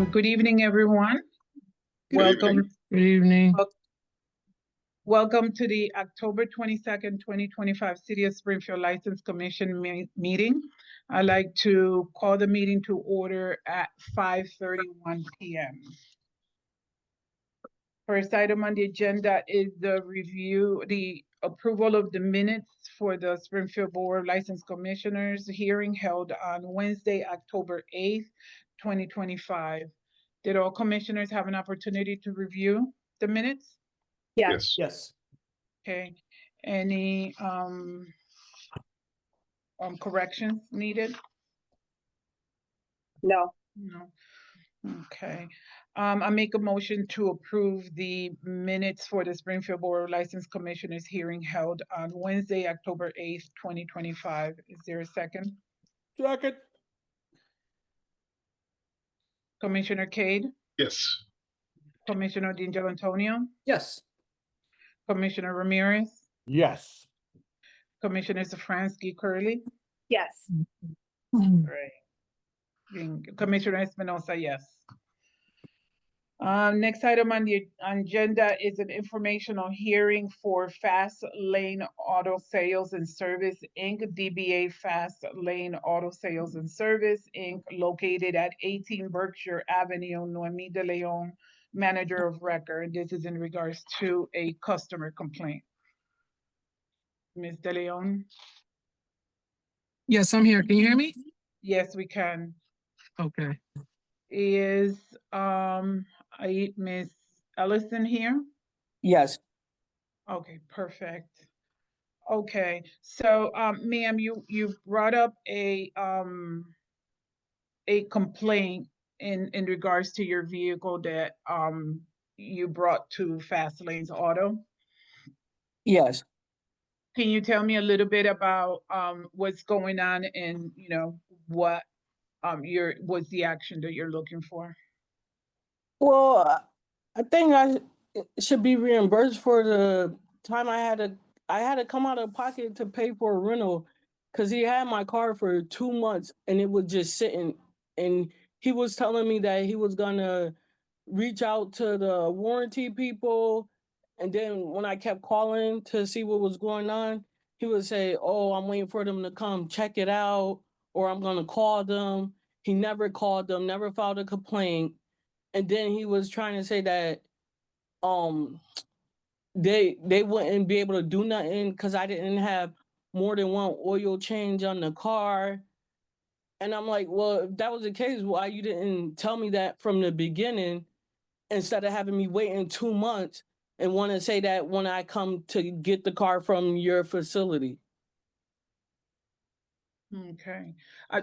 Good evening, everyone. Welcome. Good evening. Welcome to the October 22nd, 2025 City of Springfield License Commission meeting. I'd like to call the meeting to order at 5:31 p.m. First item on the agenda is the approval of the minutes for the Springfield Board of License Commissioners hearing held on Wednesday, October 8th, 2025. Did all commissioners have an opportunity to review the minutes? Yes. Yes. Okay, any corrections needed? No. No. Okay. I make a motion to approve the minutes for the Springfield Board of License Commissioners hearing held on Wednesday, October 8th, 2025. Is there a second? Second. Commissioner Cade? Yes. Commissioner D'Angelo Antonio? Yes. Commissioner Ramirez? Yes. Commissioner Safransky Curley? Yes. Right. Commissioner Espinosa, yes. Next item on the agenda is an informational hearing for Fast Lane Auto Sales and Service, Inc., DBA Fast Lane Auto Sales and Service, Inc., located at 18 Berkshire Avenue, Noemi de Leon, manager of record. This is in regards to a customer complaint. Ms. de Leon? Yes, I'm here. Can you hear me? Yes, we can. Okay. Is Miss Ellison here? Yes. Okay, perfect. Okay, so ma'am, you brought up a complaint in regards to your vehicle that you brought to Fast Lanes Auto. Yes. Can you tell me a little bit about what's going on and what what's the action that you're looking for? Well, I think I should be reimbursed for the time I had to come out of pocket to pay for a rental because he had my car for 2 months and it was just sitting. And he was telling me that he was gonna reach out to the warranty people. And then when I kept calling to see what was going on, he would say, "Oh, I'm waiting for them to come check it out, or I'm gonna call them." He never called them, never filed a complaint. And then he was trying to say that they wouldn't be able to do nothing because I didn't have more than one oil change on the car. And I'm like, well, if that was the case, why you didn't tell me that from the beginning instead of having me waiting 2 months and want to say that when I come to get the car from your facility? Okay.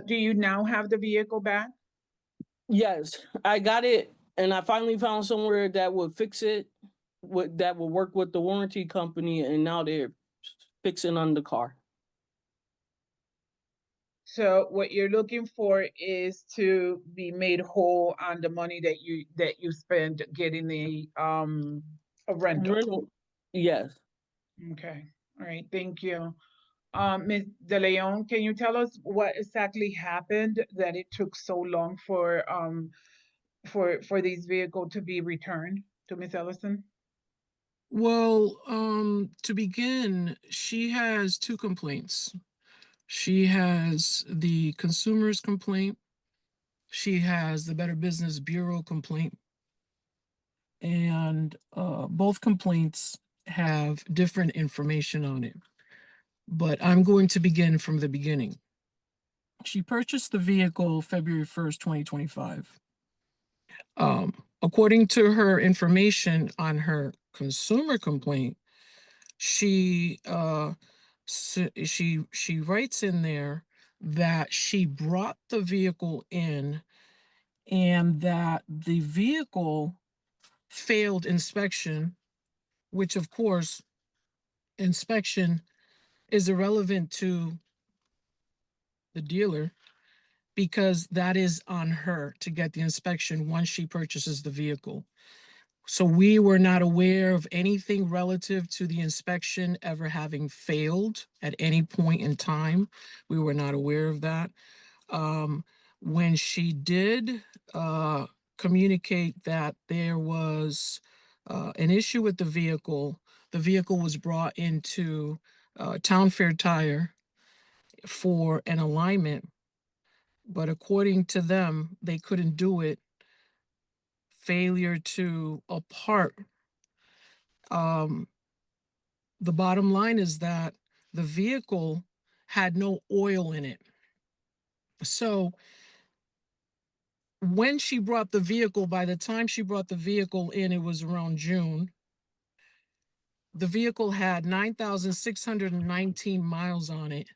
Do you now have the vehicle back? Yes, I got it, and I finally found somewhere that would fix it, that would work with the warranty company, and now they're fixing on the car. So what you're looking for is to be made whole on the money that you spent getting a rental. Yes. Okay. All right. Thank you. Ms. De Leon, can you tell us what exactly happened that it took so long for this vehicle to be returned to Ms. Ellison? Well, to begin, she has 2 complaints. She has the consumer's complaint. She has the Better Business Bureau complaint. And both complaints have different information on it. But I'm going to begin from the beginning. She purchased the vehicle February 1st, 2025. According to her information on her consumer complaint, she writes in there that she brought the vehicle in and that the vehicle failed inspection, which of course inspection is irrelevant to the dealer because that is on her to get the inspection once she purchases the vehicle. So we were not aware of anything relative to the inspection ever having failed at any point in time. We were not aware of that. When she did communicate that there was an issue with the vehicle. The vehicle was brought into Town Fair Tire for an alignment, but according to them, they couldn't do it. Failure to a part. The bottom line is that the vehicle had no oil in it. So when she brought the vehicle, by the time she brought the vehicle in, it was around June. The vehicle had 9,619 miles on it,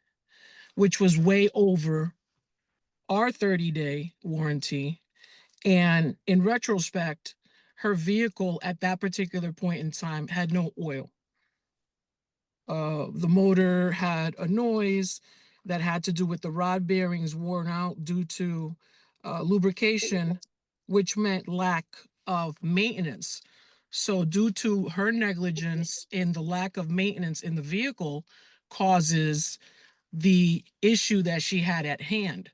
which was way over our 30-day warranty. And in retrospect, her vehicle at that particular point in time had no oil. The motor had a noise that had to do with the rod bearings worn out due to lubrication, which meant lack of maintenance. So due to her negligence in the lack of maintenance in the vehicle causes the issue that she had at hand.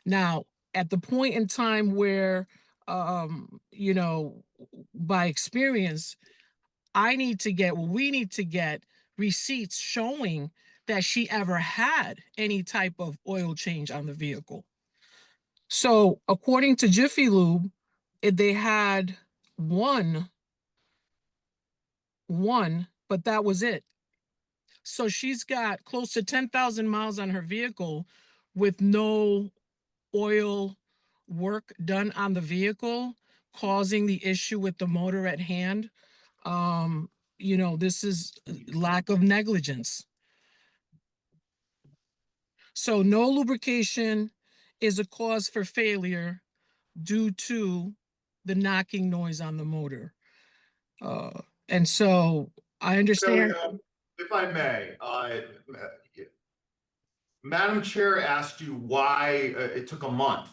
Now, at the point in time where, you know, by experience, we need to get receipts showing that she ever had any type of oil change on the vehicle. So according to Jiffy Lube, they had one, but that was it. So she's got close to 10,000 miles on her vehicle with no oil work done on the vehicle, causing the issue with the motor at hand. You know, this is lack of negligence. So no lubrication is a cause for failure due to the knocking noise on the motor. And so I understand. If I may, Madam Chair asked you why it took a month.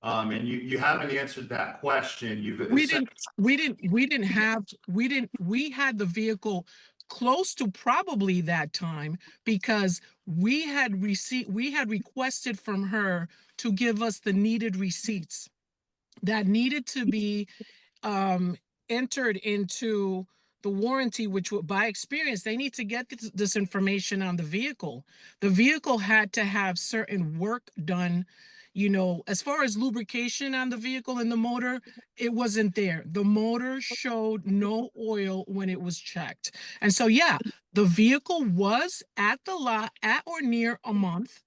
And you haven't answered that question. We had the vehicle close to probably that time because we had requested from her to give us the needed receipts that needed to be entered into the warranty, which by experience, they need to get this information on the vehicle. The vehicle had to have certain work done, you know, as far as lubrication on the vehicle and the motor, it wasn't there. The motor showed no oil when it was checked. And so, yeah, the vehicle was at the lot at or near a month,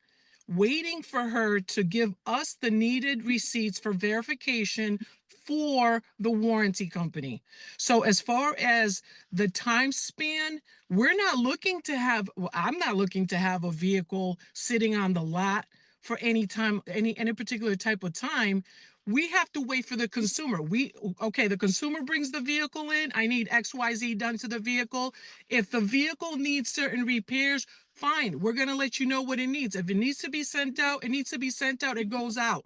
waiting for her to give us the needed receipts for verification for the warranty company. So as far as the time span, I'm not looking to have a vehicle sitting on the lot for any particular type of time. We have to wait for the consumer. The consumer brings the vehicle in. I need XYZ done to the vehicle. If the vehicle needs certain repairs, fine, we're going to let you know what it needs. If it needs to be sent out, it needs to be sent out. It goes out.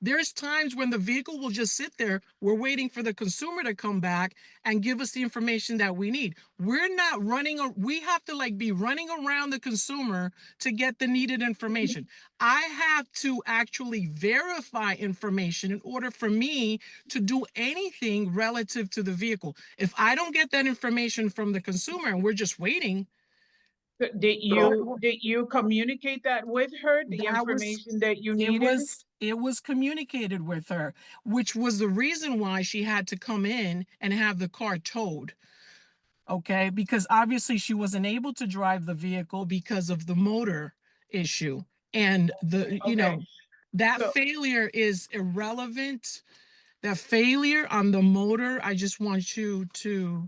There's times when the vehicle will just sit there. We're waiting for the consumer to come back and give us the information that we need. We're not running. We have to be running around the consumer to get the needed information. I have to actually verify information in order for me to do anything relative to the vehicle. If I don't get that information from the consumer and we're just waiting. Did you communicate that with her, the information that you needed? It was communicated with her, which was the reason why she had to come in and have the car towed. Okay, because obviously she wasn't able to drive the vehicle because of the motor issue. And that failure is irrelevant. That failure on the motor, I just want you to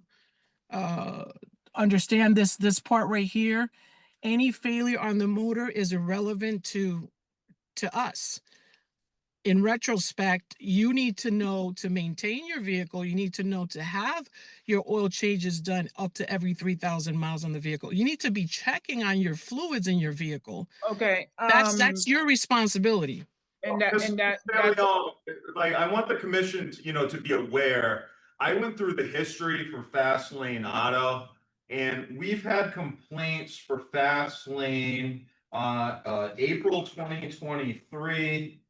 understand this part right here. Any failure on the motor is irrelevant to us. In retrospect, you need to know to maintain your vehicle. You need to know to have your oil changes done up to every 3,000 miles on the vehicle. You need to be checking on your fluids in your vehicle. Okay. That's your responsibility. I want the commission to be aware. I went through the history for Fast Lane Auto, and we've had complaints for Fast Lane April 2023,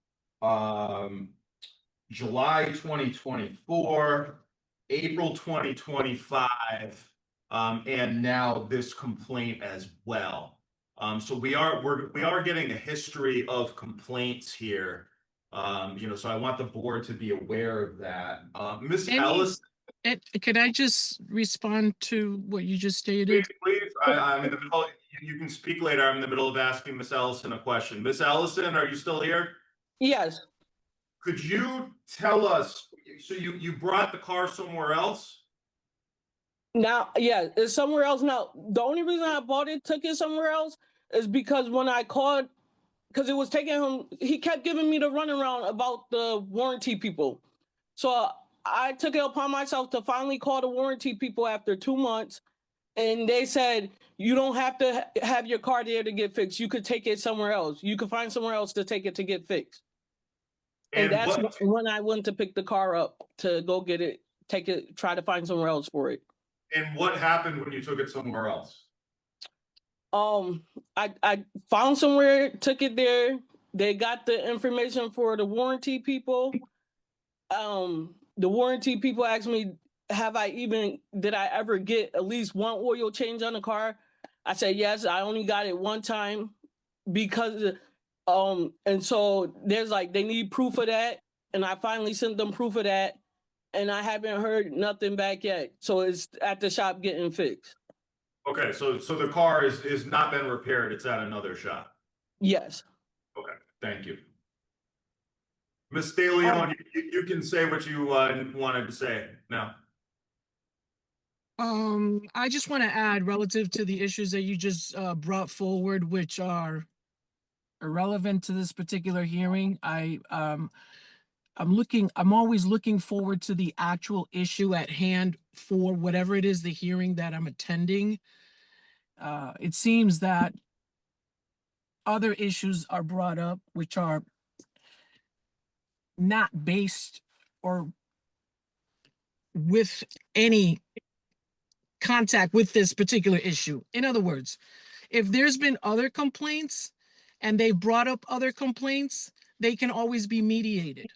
July 2024, April 2025, and now this complaint as well. So we are getting a history of complaints here. So I want the board to be aware of that. Ms. Any- Ellis, Could I just respond to what you just stated? please, I'm in the middle. You can speak later. I'm in the middle of asking Miss Ellison a question. Miss Ellison, are you still here? Yes. Could you tell us, so you brought the car somewhere else? Now, yeah, it's somewhere else now. The only reason I took it somewhere else is because when I called, because it was taking him, he kept giving me the runaround about the warranty people. So I took it upon myself to finally call the warranty people after 2 months. And they said, you don't have to have your car there to get fixed. You could take it somewhere else. You could find somewhere else to take it to get fixed. And that's when I went to pick the car up to go get it, take it, try to find somewhere else for it. And what happened when you took it somewhere else? I found somewhere, took it there. They got the information for the warranty people. The warranty people asked me, did I ever get at least one oil change on the car? I said, yes, I only got it one time because, and so there's like, they need proof of that. And I finally sent them proof of that. And I haven't heard nothing back yet. So it's at the shop getting fixed. Okay, so the car is not been repaired. It's at another shop. Yes. Okay, thank you. Ms. De Leon, you can say what you wanted to say now. I just want to add relative to the issues that you just brought forward, which are irrelevant to this particular hearing. I'm always looking forward to the actual issue at hand for whatever it is the hearing that I'm attending. It seems that other issues are brought up which are not based or with any contact with this particular issue. In other words, if there's been other complaints and they've brought up other complaints, they can always be mediated.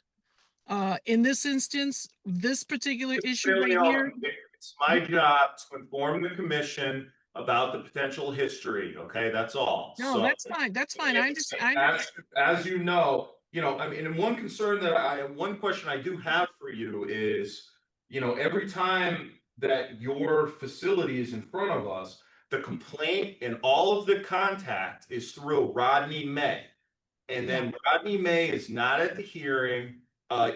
In this instance, this particular issue right here. It's my job to inform the commission about the potential history. Okay, that's all. No, so, that's fine. That's fine. I understand. As you know, I mean, and one question I do have for you is, every time that your facility is in front of us, the complaint and all of the contact is through Rodney May. And then Rodney May is not at the hearing,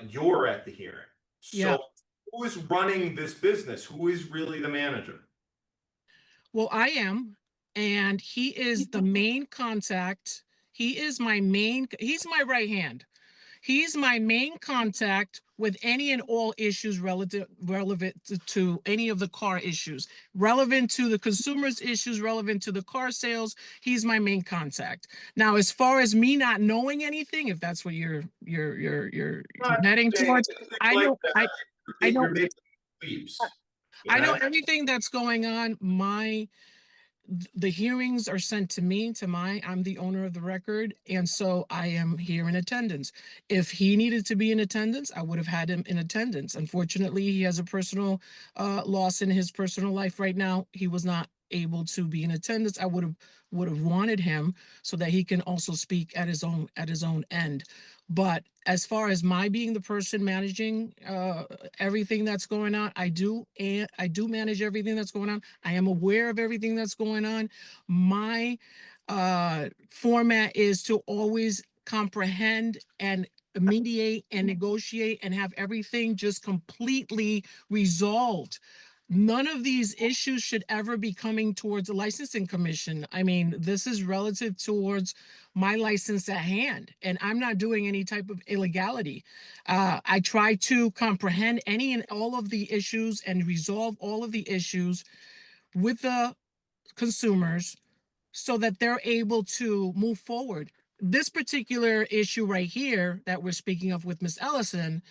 you're at the hearing. So Yeah. who is running this business? Who is really the manager? Well, I am, and he is the main contact. He's my right hand. He's my main contact with any and all issues relevant to any of the car issues, relevant to the consumer's issues, relevant to the car sales. He's my main contact. Now, as far as me not knowing anything, if that's what you're heading towards, I know everything that's going on. The hearings are sent to me, I'm the owner of the record, and so I am here in attendance. If he needed to be in attendance, I would have had him in attendance. Unfortunately, he has a personal loss in his personal life right now. He was not able to be in attendance. I would have wanted him so that he can also speak at his own end. But as far as my being the person managing everything that's going on, I do manage everything that's going on. I am aware of everything that's going on. My format is to always comprehend and mediate and negotiate and have everything just completely resolved. None of these issues should ever be coming towards the licensing commission. I mean, this is relative towards my license at hand, and I'm not doing any type of illegality. I try to comprehend any and all of the issues and resolve all of the issues with the consumers so that they're able to move forward. This particular issue right here that we're speaking of with Ms. Ellison,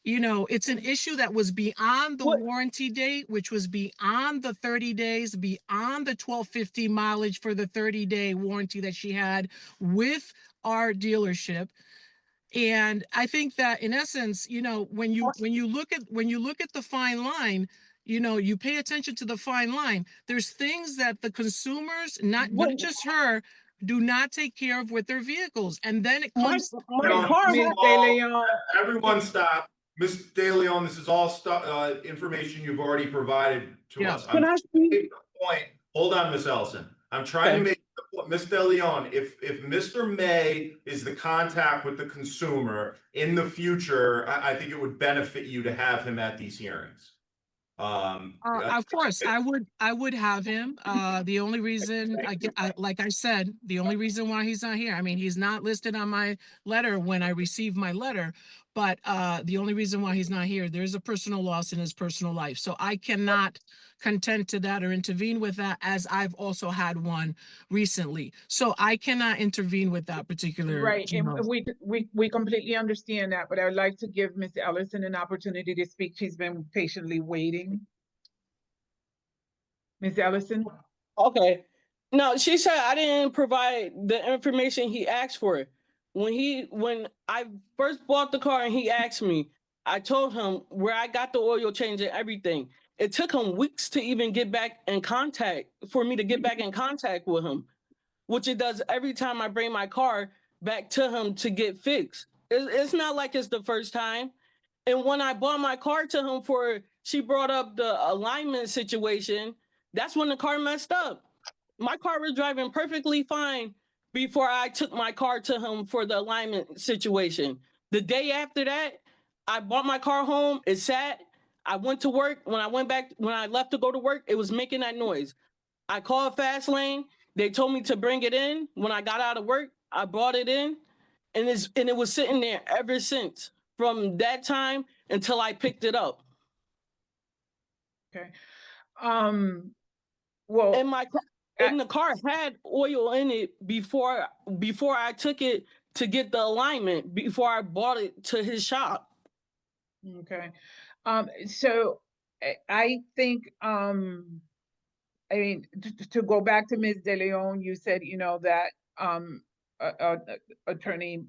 it's an issue that was beyond the warranty date, which was beyond the 30 days, beyond the 1250 mileage for the 30-day warranty that she had with our dealership. And I think that in essence, when you look at the fine line, you pay attention to the fine line. There's things that the consumers, not just her, do not take care of with their vehicles. And then it My comes car Ms. had De Leon, Everyone stop. Ms. De Leon, this is all information you've already provided to Yeah. us. Can I speak? Make the point. Hold on, Ms. Ellison. I'm trying to Okay. make the point. Ms. De Leon, if Mr. May is the contact with the consumer in the future, I think it would benefit you to have him at these hearings. Of course, I would have him. The only reason like I said, the only reason why he's not here, I mean, he's not listed on my letter when I received my letter, but the only reason why he's not here, there's a personal loss in his personal life. So I cannot contend to that or intervene with that, as I've also had one recently. So I cannot intervene with that particular, right, and we completely understand that, but I'd like to give Ms. Ellison an opportunity to speak. She's been patiently waiting. Ms. Ellison? Okay. No, she said I didn't provide the information he asked for. When I first bought the car and he asked me, I told him where I got the oil change and everything. It took him weeks to even get back in contact for me to get back in contact with him, which it does every time I bring my car back to him to get fixed. It's not like it's the first time. And when I bought my car to him she brought up the alignment situation. That's when the car messed up. My car was driving perfectly fine before I took my car to him for the alignment situation. The day after that, I brought my car home. It sat. I went to work. When I left to go to work, it was making that noise. I called Fast Lane. They told me to bring it in. When I got out of work, I brought it in, and it was sitting there ever since, from that time until I picked it up. Okay. Well, And the car had oil in it before I took it to get the alignment, before I bought it to his shop. okay. So I think, I mean, to go back to Ms. De Leon, you said, that Attorney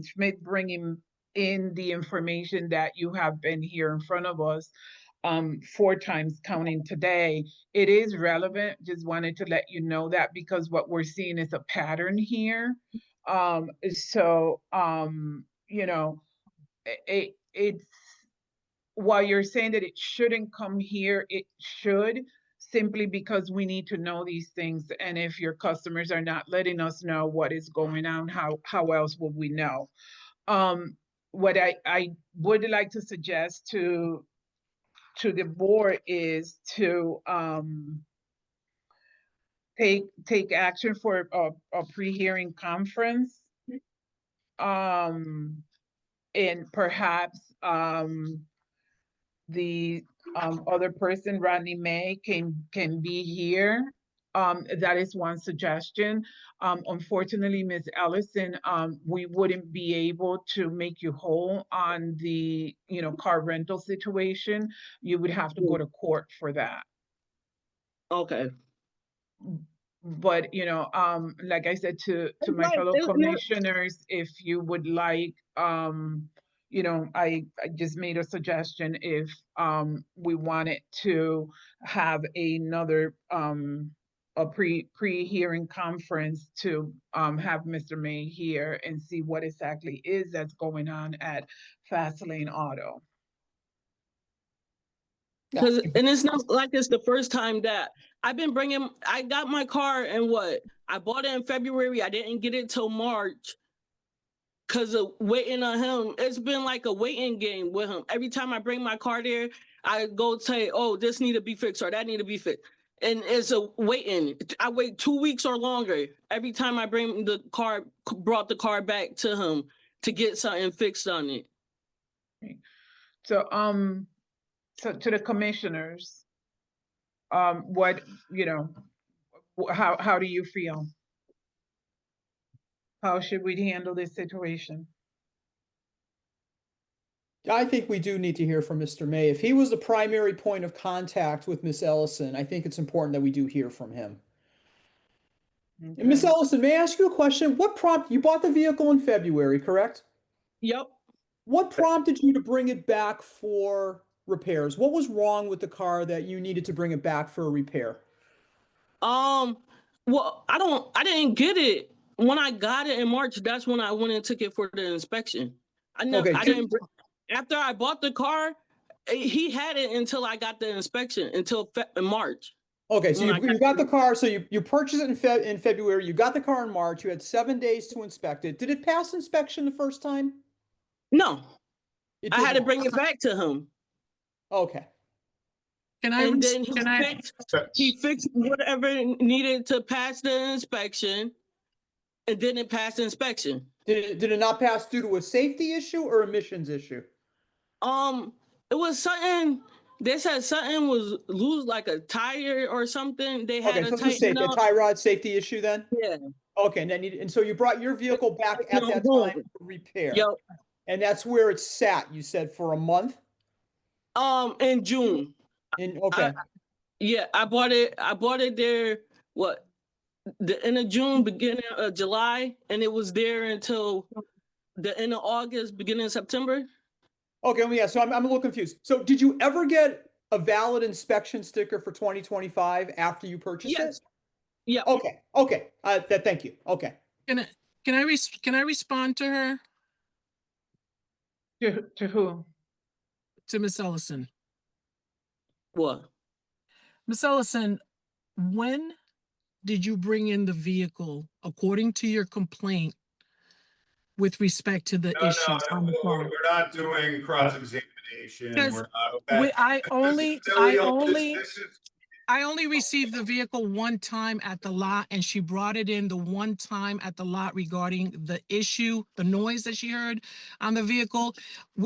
Schmidt bringing in the information that you have been here in front of us 4 times counting today. It is relevant. Just wanted to let you know that, because what we're seeing is a pattern here. It's, while you're saying that it shouldn't come here, it should, simply because we need to know these things. And if your customers are not letting us know what is going on, how else would we know? What I would like to suggest to the board is to take action for a pre-hearing conference. And perhaps the other person, Rodney May, can be here. That is one suggestion. Unfortunately, Ms. Ellison, we wouldn't be able to make you whole on the, car rental situation. You would have to go to court for that. Okay. But, like I said to my fellow commissioners, if you would like, I just made a suggestion if we wanted to have another a pre-hearing conference to have Mr. May here and see what exactly is that's going on at Fast Lane Auto. And it's not like it's the first time that I got my car, and I bought it in February. I didn't get it till March because of waiting on him. It's been like a waiting game with him. Every time I bring my car there, I go say, oh, this need to be fixed or that need to be fixed. And it's a waiting. I wait 2 weeks or longer every time I brought the car back to him to get something fixed on it. So, so to the commissioners, what, how do you feel? How should we handle this situation? I think we do need to hear from Mr. May. If he was the primary point of contact with Miss Ellison, I think it's important that we do hear from him. Okay. And Miss Ellison, may I ask you a question? You bought the vehicle in February, correct? Yep. What prompted you to bring it back for repairs? What was wrong with the car that you needed to bring it back for a repair? Well, I didn't get it. When I got it in March, that's when I went and took it for the inspection. Okay, I didn't, after I bought the car, he had it until I got the inspection, until in March. Okay, so When you got the car, so you purchased it in February, you got the car in March, you had 7 days to inspect it. Did it pass inspection the first time? No, It I did had to not. bring it back to him. Okay, And then That's, he fixed whatever needed to pass the inspection, and then it passed the inspection. did it not pass due to a safety issue or emissions issue? It was something, they said something was loose, like a tire or something. They had Okay, to so it's a tighten safety, a up. tie rod safety issue then? Yeah. Okay, and so you brought your vehicle back at that time for repair. Yep. And that's where it sat, you said, for a month? In June. Okay, Yeah, I bought it there, what, the end of June, beginning of July, and it was there until the end of August, beginning of September. okay, yeah, so I'm a little confused. So did you ever get a valid inspection sticker for 2025 after you purchased it? Yes. Yeah. Okay, thank you, okay. Can I respond to her, To who? to Miss Ellison? What? Miss Ellison, when did you bring in the vehicle according to your complaint with respect to the issues on the car? We're not doing cross-examination. Because We're not. I only received the vehicle one time at the lot, and she brought it in the one time at the lot regarding the issue, the noise that she heard on the vehicle.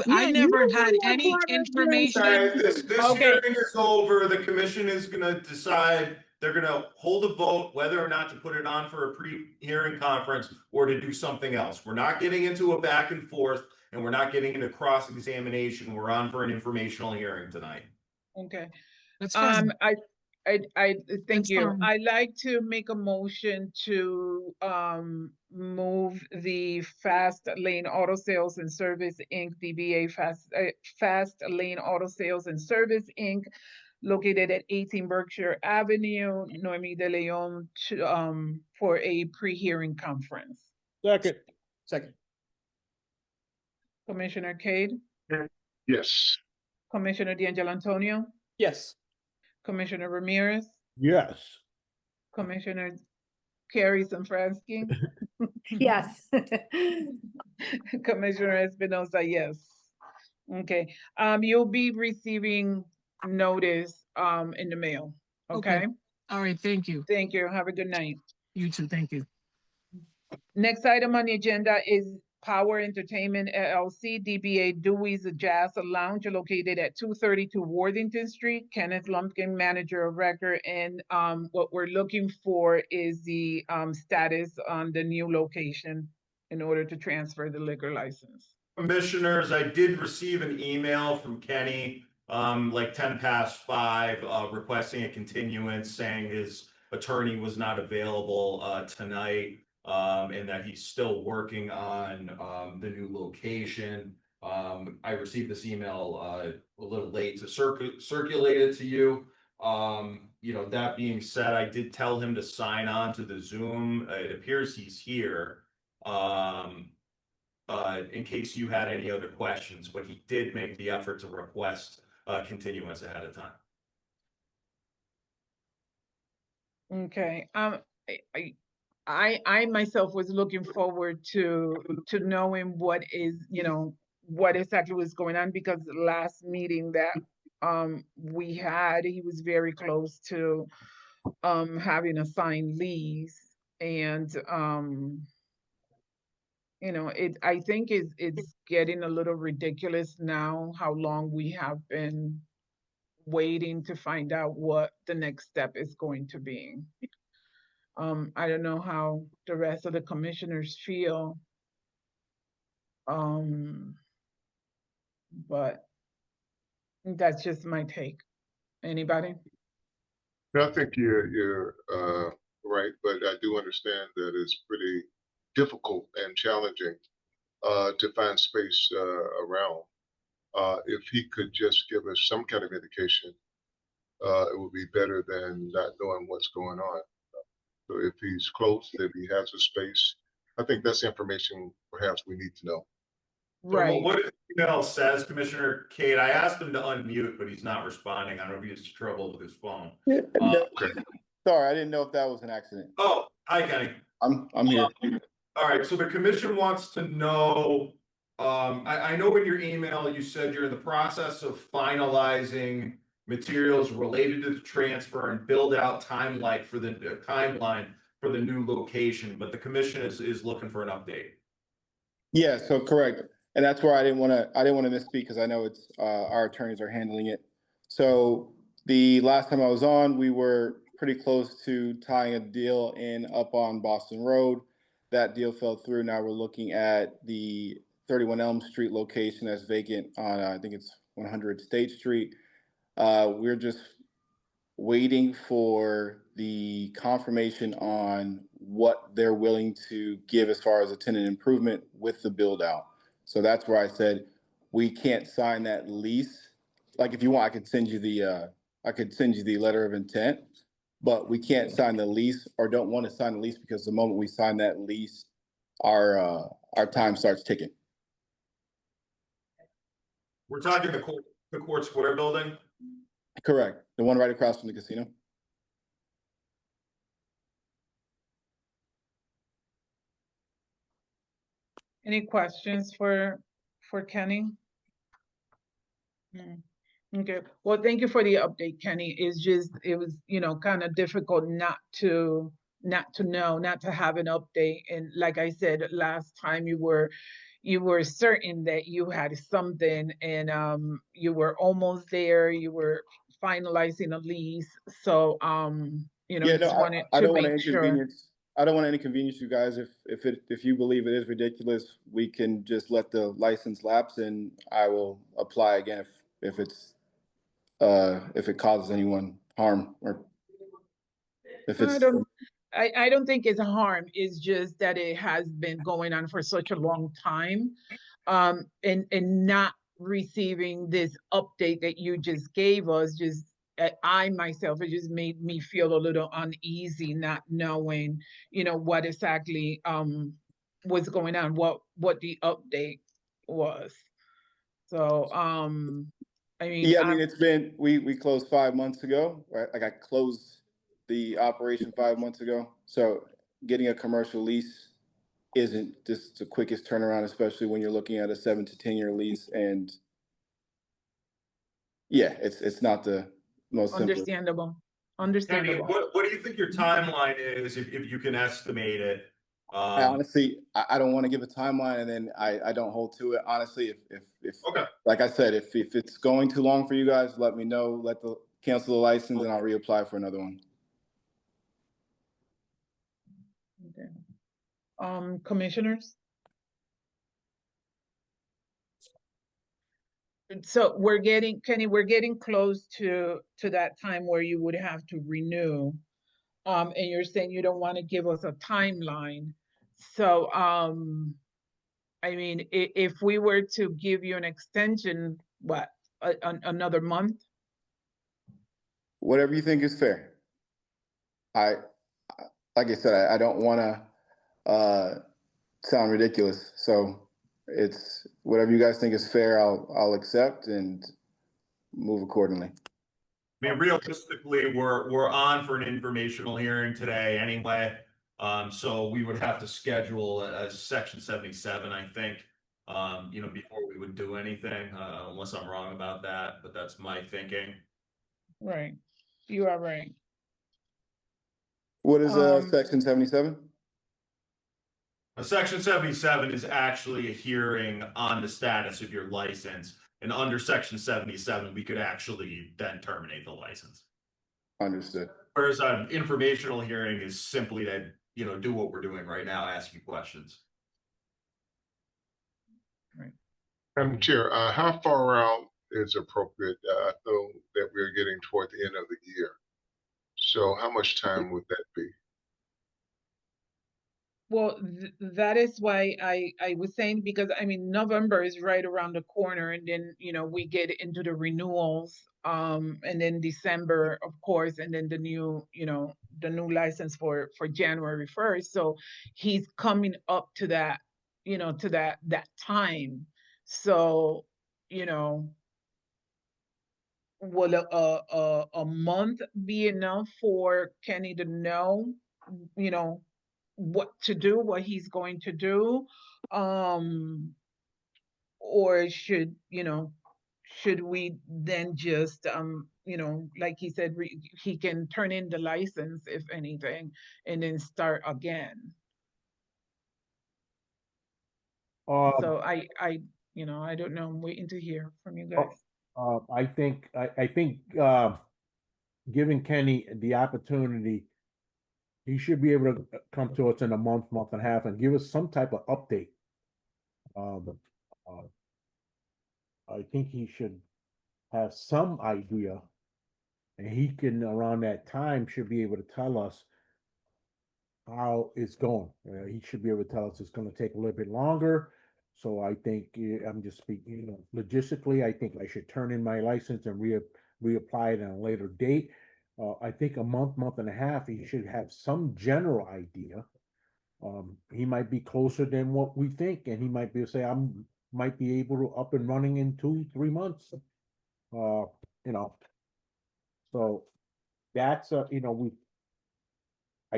I Yeah, never you had were any part of the- information. This Okay. hearing is over. The commission is gonna decide, they're gonna hold a vote whether or not to put it on for a pre-hearing conference or to do something else. We're not getting into a back and forth, and we're not getting into cross-examination. We're on for an informational hearing tonight. Okay. That's fine. I thank That's you. fine. I'd like to make a motion to move the Fast Lane Auto Sales and Service Inc. DBA Fast Lane Auto Sales and Service Inc. located at 18 Berkshire Avenue, Noemi de Leon, to, for a pre-hearing conference. Second. Commissioner Cade, yes. Commissioner D'Angelo Antonio, Yes. Commissioner Ramirez, Yes. Commissioner Carrie Sanfransky, Yes. Commissioner Espinosa, yes. Okay, you'll be receiving notice in the mail, okay? All right, thank you. Thank you, have a good night. You too, thank you. Next item on the agenda is Power Entertainment LLC, DBA Dewey's Jazz Lounge located at 232 Worthington Street. Kenneth Lumpkin, manager of record, and what we're looking for is the status on the new location in order to transfer the liquor license. Commissioners, I did receive an email from Kenny, like 5:10, requesting a continuance, saying his attorney was not available, tonight. And that he's still working on, the new location. I received this email, a little late to circulate it to you. That being said, I did tell him to sign on to the Zoom. It appears he's here. In case you had any other questions, but he did make the effort to request continuance ahead of time. Okay, I myself was looking forward to knowing what is, what exactly was going on, because the last meeting that we had, he was very close to having a signed lease, and I think it's getting a little ridiculous now how long we have been waiting to find out what the next step is going to be. I don't know how the rest of the commissioners feel. But that's just my take. Anybody? I think you're right, but I do understand that it's pretty difficult and challenging to find space around. If he could just give us some kind of indication, it would be better than not knowing what's going on. So if he's close, if he has a space, I think that's information perhaps we need to know. So Right. what his email says, Commissioner Kate, I asked him to unmute, but he's not responding. I don't know if he's trouble with his phone. Okay. Sorry, I didn't know if that was an accident. Oh, hi, Kenny. I'm here. All right, so the commission wants to know, I know in your email, you said you're in the process of finalizing materials related to the transfer and build out timeline for the new location, but the commission is looking for an update. Yeah, so correct. And that's where I didn't want to misspeak because I know it's our attorneys are handling it. So the last time I was on, we were pretty close to tying a deal in up on Boston Road. That deal fell through. Now we're looking at the 31 Elm Street location that's vacant on I think it's 100 State Street. We're just waiting for the confirmation on what they're willing to give as far as a tenant improvement with the build out. So that's where I said we can't sign that lease. Like if you want, I could send you the letter of intent, but we can't sign the lease or don't want to sign the lease because the moment we sign that lease, our time starts ticking. We're talking the Court Square building? Correct. The one right across from the casino. Any questions for Kenny? Okay, well, thank you for the update, Kenny. It was, kind of difficult not to know, not to have an update. And like I said, last time you were certain that you had something and you were almost there, you were finalizing a lease. So Yeah, just no, wanted I to don't want to make sure. inconvenience. I don't want to inconvenience you guys. If you believe it is ridiculous, we can just let the license lapse, and I will apply again if it causes anyone harm or if it's. I don't think it's a harm. It's just that it has been going on for such a long time. And not receiving this update that you just gave us, I myself, it just made me feel a little uneasy, not knowing, what exactly was going on, what the update was. So I mean, Yeah, I mean it's been we closed 5 months ago, right? Like I closed the operation 5 months ago. So getting a commercial lease isn't just the quickest turnaround, especially when you're looking at a 7 to 10 year lease. And yeah, it's not the most simple. understandable. Kenny, what do you think your timeline is if you can estimate it? I honestly, I don't want to give a timeline and then I don't hold to it. Honestly, if Okay. like I said, if it's going too long for you guys, let me know. Cancel the license and I'll reapply for another one. Okay. Commissioners? So Kenny, we're getting close to that time where you would have to renew. And you're saying you don't want to give us a timeline. So, I mean, if we were to give you an extension, what, another month? Whatever you think is fair. Like I said, I don't want to sound ridiculous. So it's whatever you guys think is fair, I'll accept and move accordingly. I mean, realistically, we're on for an informational hearing today anyway. So we would have to schedule a section 77, I think, before we would do anything, unless I'm wrong about that, but that's my thinking. Right. You are right. What is section 77? Section 77 is actually a hearing on the status of your license. And under section 77, we could actually then terminate the license. Understood. Whereas an informational hearing is simply to, do what we're doing right now, ask you questions. Right. Madam Chair, how far out is appropriate? I know that we're getting toward the end of the year. So how much time would that be? Well, that is why I was saying, because I mean, November is right around the corner, and then, we get into the renewals, and then December, of course, and then the new license for January 1st. So he's coming up to that, to that time. So, you know, will a month be enough for Kenny to know, you know, what to do, what he's going to do? Or should we then just, like he said, he can turn in the license, if anything, and then start again? So I don't know. I'm waiting to hear from you guys. I think giving Kenny the opportunity, he should be able to come to us in a month and a half and give us some type of update. Uh, I think he should have some idea, and he can, around that time, should be able to tell us how it's going. He should be able to tell us it's going to take a little bit longer. So I think, I'm just speaking, logistically, I think I should turn in my license and reapply it at a later date. I think a month and a half, he should have some general idea. He might be closer than what we think, and he might be say, might be able to up and running in 2-3 months. You know, so that's I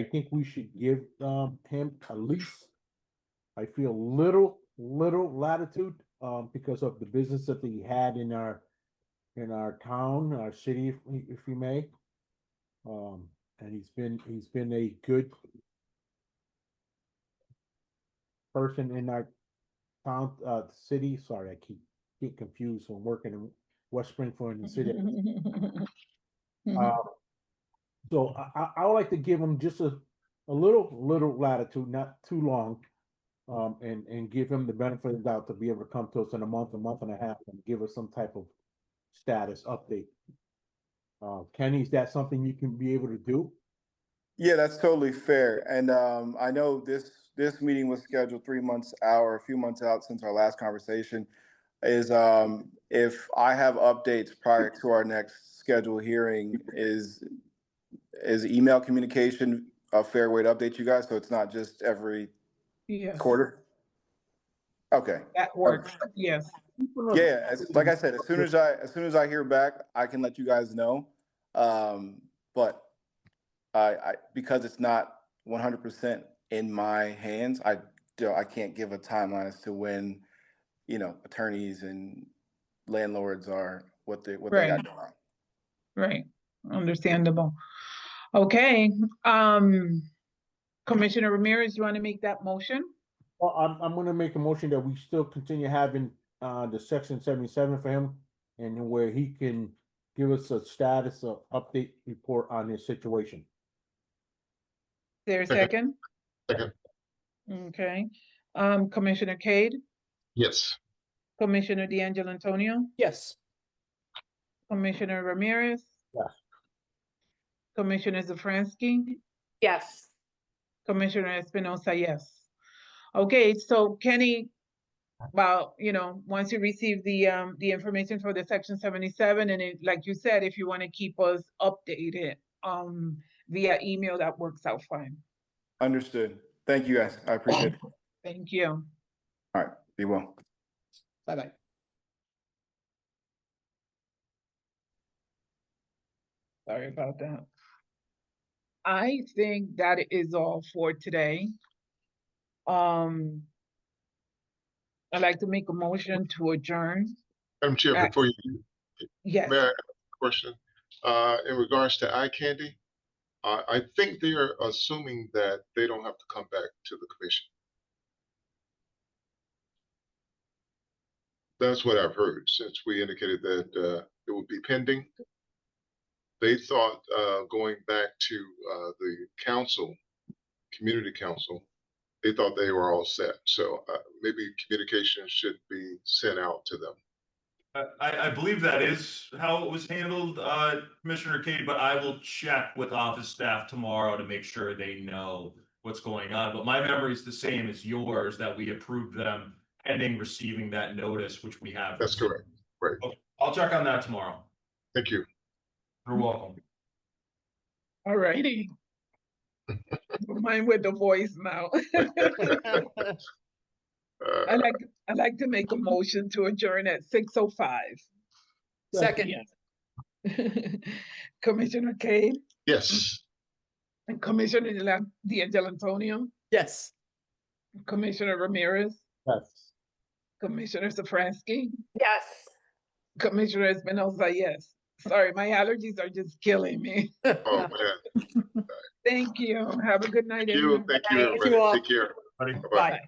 think we should give him at least, I feel, little latitude, because of the business that he had in our town, our city, if we may. And he's been a good person in our town, city. Sorry, I get confused when working in West Springfield in the city. So I would like to give him just a little latitude, not too long, and give him the benefit of the doubt to be able to come to us in a month and a half, and give us some type of status update. Kenny, is that something you can be able to do? Yeah, that's totally fair. And I know this meeting was scheduled 3 months out, or a few months out since our last conversation. Is if I have updates prior to our next scheduled hearing, is email communication a fair way to update you guys, so it's not just every Yes, quarter? Okay. that works. Yes. Yeah, like I said, as soon as I hear back, I can let you guys know. But I because it's not 100% in my hands, I can't give a timeline as to when, attorneys and landlords are what they Right. got going on. Right. Understandable. Okay. Commissioner Ramirez, you want to make that motion? Well, I'm gonna make a motion that we still continue having the section 77 for him, and where he can give us a status of update report on his situation. Is there a second? Second. Okay. Commissioner Cade, Yes. Commissioner D'Angelo Antonio, Yes. Commissioner Ramirez, Yes. Commissioner Zafransky, Yes. Commissioner Espinosa, yes. Okay, so Kenny, well, once you receive the information for the section 77, and like you said, if you want to keep us updated via email, that works out fine. Understood. Thank you, guys. I appreciate it. Thank you. All right. Be well. Bye-bye. Sorry about that. I think that is all for today. I'd like to make a motion to adjourn. Madam Chair, before you, Yes. may I ask a question? In regards to eye candy, I think they are assuming that they don't have to come back to the commission. That's what I've heard, since we indicated that it would be pending. They thought going back to the council, community council, they thought they were all set. So maybe communication should be sent out to them. I believe that is how it was handled, Commissioner Cade, but I will check with office staff tomorrow to make sure they know what's going on, but my memory is the same as yours, that we approved them pending receiving that notice, which we have. That's received. correct. Right. Okay, I'll check on that tomorrow. Thank you. You're welcome. All righty. Mine with the voice now. I'd like to make a motion to adjourn at 6:05. Second, Yes. Commissioner Kane Yes. and Commissioner D'Angelantonio, yes. Commissioner Ramirez, Yes. Commissioner Safransky, Yes. Commissioner Espinosa, yes. Sorry, my allergies are just killing me. Oh, man. Thank you. Have a good night, Thank you. everyone. Thank you, Thank everybody. you all. Take care. Buddy. Bye-bye. Bye. Bye.